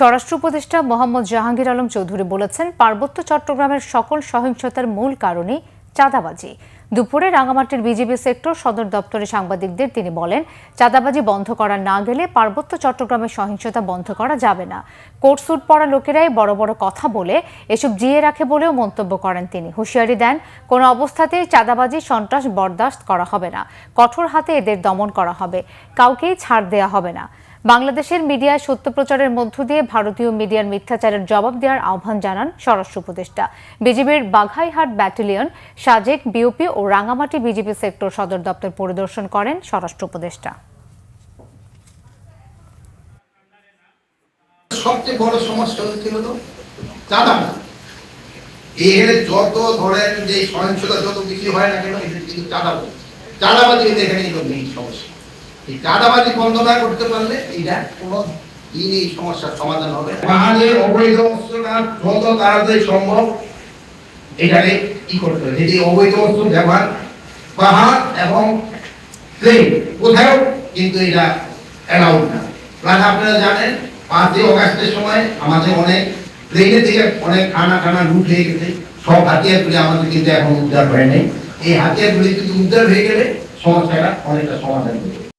স্বরাষ্ট্র উপদেষ্টা মোহাম্মদ জাহাঙ্গীর আলম চৌধুরী বলেছেন, পার্বত্য চট্টগ্রামের সকল সহিংসতার মূল কারণই চাঁদাবাজি। দুপুরে রাঙামাটির বিজিবি সেক্টর সদর দপ্তরে সাংবাদিকদের তিনি বলেন, চাঁদাবাজি বন্ধ করা না গেলে পার্বত্য চট্টগ্রামের সহিংসতা বন্ধ করা যাবে না। কোট স্যুট পরা লোকেরাই বড় বড় কথা বলে এসব জিয়ে রাখে বলেও মন্তব্য করেন তিনি। হুঁশিয়ারি দেন, কোনো অবস্থাতেই চাঁদাবাজি সন্ত্রাস বরদাস্ত করা হবে না। কঠোর হাতে এদের দমন করা হবে, কাউকেই ছাড় দেয়া হবে না। বাংলাদেশের মিডিয়ায় সত্য প্রচারের মধ্য দিয়ে ভারতীয় মিডিয়ার মিথ্যাচারের জবাব দেওয়ার আহ্বান জানান স্বরাষ্ট্র উপদেষ্টা। বিজিবির বাঘাইহাট ব্যাটালিয়ন, সাজেক, বিওপি ও রাঙামাটি বিজিবি সেক্টর সদর দপ্তর পরিদর্শন করেন স্বরাষ্ট্র উপদেষ্টা। সবচেয়ে বড় সমস্যা হচ্ছে হলো চাঁদাবাজি। এখানে যত ধরেন যে সহিংসতা যত কিছু হয় না কেন, এটা কিন্তু চাঁদাবাজি এখানে মেইন সমস্যা। এই চাঁদাবাজি বন্ধ না করতে পারলে এটা কোনো দিন এই সমস্যার সমাধান হবে না। পাহাড়ের অবৈধ অস্ত্রটা যত তাড়াতাড়ি সম্ভব এটাকে কি করতে হবে, যে অবৈধ অস্ত্র ব্যবহার পাহাড় এবং প্লেন কোথাও কিন্তু এটা অ্যালাউড না। প্লাস আপনারা জানেন 5ই অগাস্টের সময় আমাদের অনেক প্লেনের থেকে অনেক খানা লুট হয়ে গেছে। সব হাতিয়ারগুলি আমাদের কিন্তু এখন উদ্ধার হয় নাই। এই হাতিয়ারগুলি কিন্তু উদ্ধার হয়ে গেলে সমস্যাটা অনেকটা সমাধান হবে।